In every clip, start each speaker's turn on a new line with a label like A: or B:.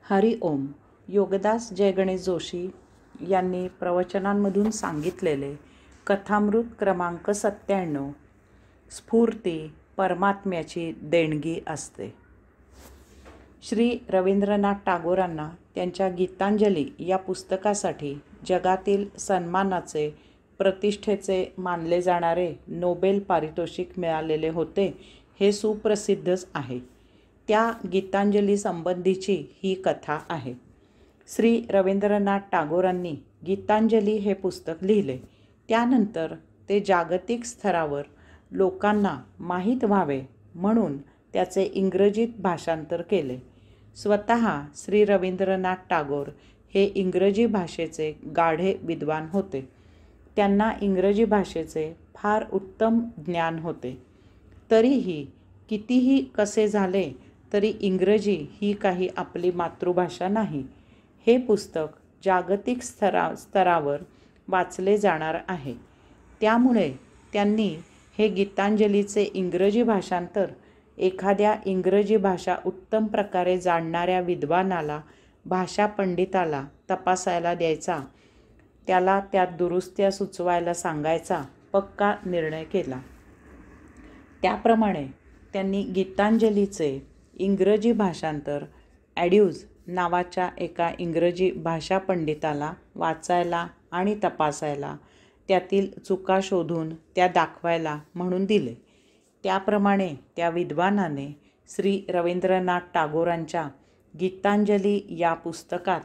A: हरि ओम. योगदास जय गणेश जोशी यांनी प्रवचनांमधून सांगितलेले कथामृत क्रमांक 97. स्फूर्ती परमात्म्याची देणगी असते. श्री रवींद्रनाथ टागोरांना त्यांच्या गीतांजली या पुस्तकासाठी जगातील सन्मानाचे, प्रतिष्ठेचे मानले जाणारे नोबेल पारितोषिक मिळालेले होते, हे सुप्रसिद्धच आहे. त्या गीतांजली संबंधीची ही कथा आहे. श्री रवींद्रनाथ टागोरांनी गीतांजली हे पुस्तक लिहिले. त्यानंतर ते जागतिक स्तरावर लोकांना माहीत व्हावे म्हणून त्याचे इंग्रजीत भाषांतर केले. स्वतः श्री रवींद्रनाथ टागोर हे इंग्रजी भाषेचे गाढे विद्वान होते. त्यांना इंग्रजी भाषेचे फार उत्तम ज्ञान होते. तरीही कितीही कसे झाले तरी इंग्रजी ही काही आपली मातृभाषा नाही. हे पुस्तक जागतिक स्तरावर वाचले जाणार आहे. त्यामुळे त्यांनी हे गीतांजलीचे इंग्रजी भाषांतर एखाद्या इंग्रजी भाषा उत्तम प्रकारे जाणणाऱ्या विद्वानाला, भाषा पंडिताला तपासायला द्यायचा, त्याला त्यात दुरुस्त्या सुचवायला सांगायचा पक्का निर्णय केला. त्याप्रमाणे त्यांनी गीतांजलीचे इंग्रजी भाषांतर ॲड्यूज नावाच्या एका इंग्रजी भाषा पंडिताला वाचायला आणि तपासायला, त्यातील चुका शोधून त्या दाखवायला म्हणून दिले. त्याप्रमाणे त्या विद्वानाने श्री रवींद्रनाथ टागोरांच्या गीतांजली या पुस्तकात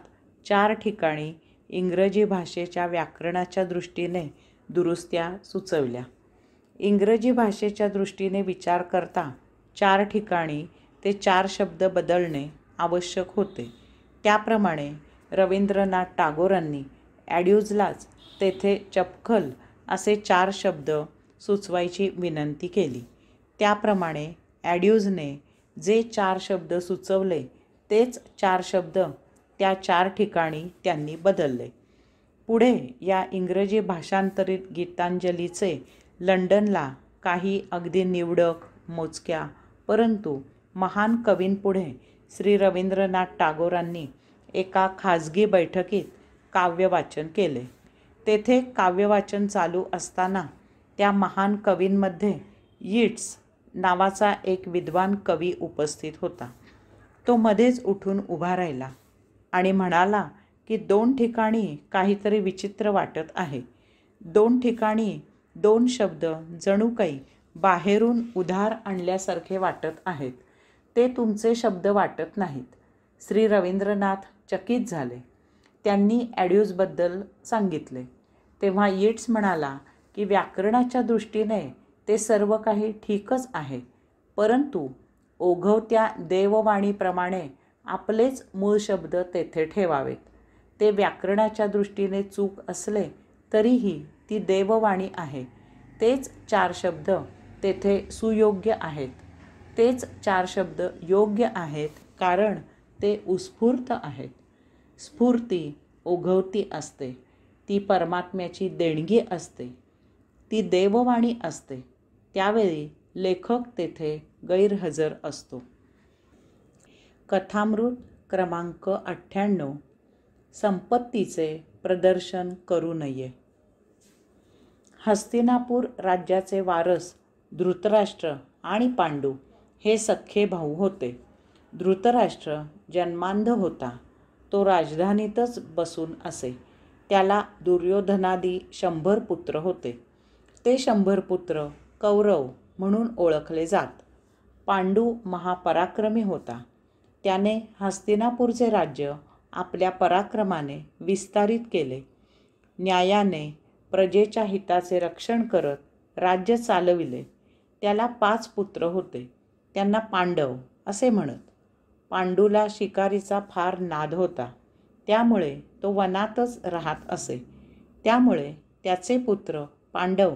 A: 4 ठिकाणी इंग्रजी भाषेच्या व्याकरणाच्या दृष्टीने दुरुस्त्या सुचवल्या. इंग्रजी भाषेच्या दृष्टीने विचार करता 4 ठिकाणी ते 4 शब्द बदलणे आवश्यक होते. त्याप्रमाणे रवींद्रनाथ टागोरांनी ॲड्यूजलाच तेथे चपखल असे 4 शब्द सुचवायची विनंती केली. त्याप्रमाणे ॲड्यूजने जे 4 शब्द सुचवले तेच 4 शब्द त्या 4 ठिकाणी त्यांनी बदलले. पुढे या इंग्रजी भाषांतरित गीतांजलीचे लंडनला काही अगदी निवडक, मोजक्या परंतु महान कवींपुढे श्री रवींद्रनाथ टागोरांनी एका खाजगी बैठकीत काव्यवाचन केले. तेथे काव्यवाचन चालू असताना त्या महान कवींमध्ये यीट्स नावाचा एक विद्वान कवी उपस्थित होता. तो मध्येच उठून उभा राहिला आणि म्हणाला की 2 ठिकाणी काहीतरी विचित्र वाटत आहे. 2 ठिकाणी 2 शब्द जणू काही बाहेरून उधार आणल्यासारखे वाटत आहेत. ते तुमचे शब्द वाटत नाहीत. श्री रवींद्रनाथ चकित झाले. त्यांनी ॲड्यूजबद्दल सांगितले. तेव्हा यीट्स म्हणाला की व्याकरणाच्या दृष्टीने ते सर्व काही ठीकच आहे, परंतु ओघवत्या देववाणीप्रमाणे आपलेच मूळ शब्द तेथे ठेवावेत. ते व्याकरणाच्या दृष्टीने चूक असले तरीही ती देववाणी आहे. तेच 4 शब्द तेथे सुयोग्य आहेत. तेच 4 शब्द योग्य आहेत, कारण ते उत्स्फूर्त आहेत. स्फूर्ती ओघवती असते. ती परमात्म्याची देणगी असते. ती देववाणी असते. त्यावेळी लेखक तेथे गैरहजर असतो. कथामृत क्रमांक 98. संपत्तीचे प्रदर्शन करू नये. हस्तिनापूर राज्याचे वारस धृतराष्ट्र आणि पांडू हे सख्खे भाऊ होते. धृतराष्ट्र जन्मांध होता. तो राजधानीतच बसून असे. त्याला दुर्योधनादी 100 पुत्र होते. ते 100 पुत्र कौरव म्हणून ओळखले जात. पांडू महापराक्रमी होता. त्याने हस्तिनापूरचे राज्य आपल्या पराक्रमाने विस्तारित केले. न्यायाने प्रजेच्या हिताचे रक्षण करत राज्य चालविले. त्याला 5 पुत्र होते. त्यांना पांडव असे म्हणत. पांडूला शिकारीचा फार नाद होता. त्यामुळे तो वनातच राहत असे. त्यामुळे त्याचे पुत्र पांडव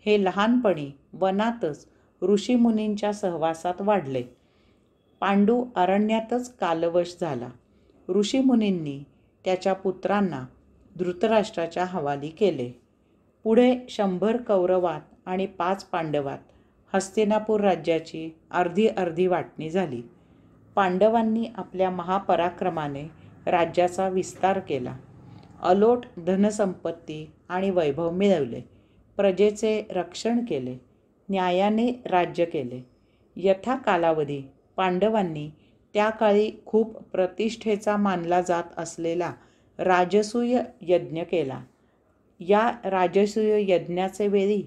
A: हे लहानपणी वनातच ऋषीमुनींच्या सहवासात वाढले. पांडू अरण्यातच कालवश झाला. ऋषीमुनींनी त्याच्या पुत्रांना धृतराष्ट्राच्या हवाली केले. पुढे 100 कौरवात आणि 5 पांडवात हस्तिनापूर राज्याची अर्धी अर्धी वाटणी झाली. पांडवांनी आपल्या महापराक्रमाने राज्याचा विस्तार केला. अलोट धनसंपत्ती आणि वैभव मिळवले. प्रजेचे रक्षण केले. न्यायाने राज्य केले. यथा कालावधी पांडवांनी त्या काळी खूप प्रतिष्ठेचा मानला जात असलेला राजसूय यज्ञ केला. या राजसूय यज्ञाचे वेळी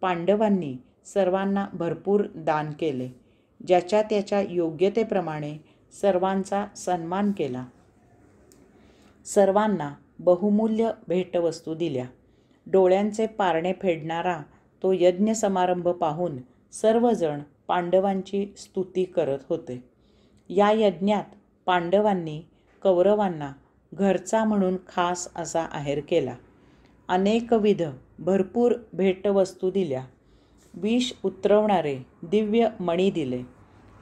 A: पांडवांनी सर्वांना भरपूर दान केले. ज्याच्या त्याच्या योग्यतेप्रमाणे सर्वांचा सन्मान केला. सर्वांना बहुमूल्य भेटवस्तू दिल्या. डोळ्यांचे पारणे फेडणारा तो यज्ञ समारंभ पाहून सर्वजण पांडवांची स्तुती करत होते. या यज्ञात पांडवांनी कौरवांना घरचा म्हणून खास असा आहेर केला. अनेकविध भरपूर भेटवस्तू दिल्या. विष उतरवणारे दिव्य मणी दिले.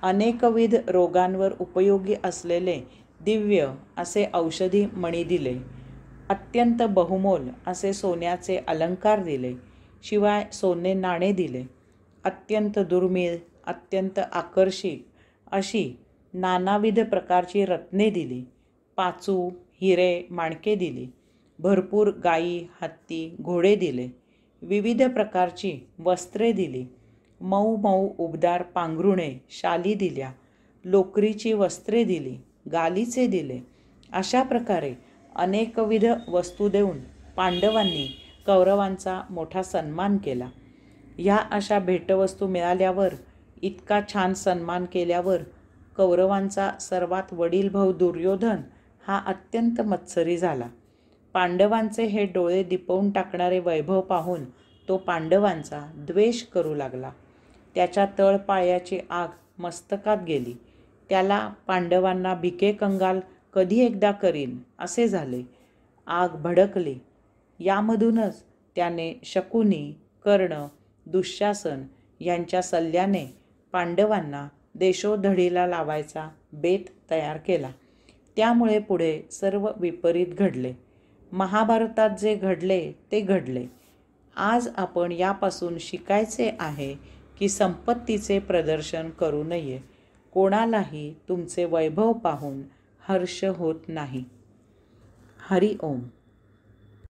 A: अनेकविध रोगांवर उपयोगी असलेले दिव्य असे औषधी मणी दिले. अत्यंत बहुमोल असे सोन्याचे अलंकार दिले. शिवाय सोने नाणे दिले. अत्यंत दुर्मिळ, अत्यंत आकर्षक अशी नानाविध प्रकारची रत्ने दिली. पाचू, हिरे, माणके दिली. भरपूर गायी, हत्ती, घोडे दिले. विविध प्रकारची वस्त्रे दिली. मऊ मऊ उबदार पांघरुणे, शाली दिल्या. लोकरीची वस्त्रे दिली. गालिचे दिले. अशा प्रकारे अनेकविध वस्तू देऊन पांडवांनी कौरवांचा मोठा सन्मान केला. ह्या अशा भेटवस्तू मिळाल्यावर, इतका छान सन्मान केल्यावर कौरवांचा सर्वात वडील भाऊ दुर्योधन हा अत्यंत मत्सरी झाला. पांडवांचे हे डोळे दिपवून टाकणारे वैभव पाहून तो पांडवांचा द्वेष करू लागला. त्याच्या तळपायाची आग मस्तकात गेली. त्याला पांडवांना भिके कंगाल कधी एकदा करीन असे झाले. आग भडकली. यामधूनच त्याने शकुनी, कर्ण, दुःशासन यांच्या सल्ल्याने पांडवांना देशोधडीला लावायचा बेत तयार केला. त्यामुळे पुढे सर्व विपरीत घडले. महाभारतात जे घडले ते घडले. आज आपण यापासून शिकायचे आहे की संपत्तीचे प्रदर्शन करू नये. कोणालाही तुमचे वैभव पाहून हर्ष होत नाही. हरी ओम.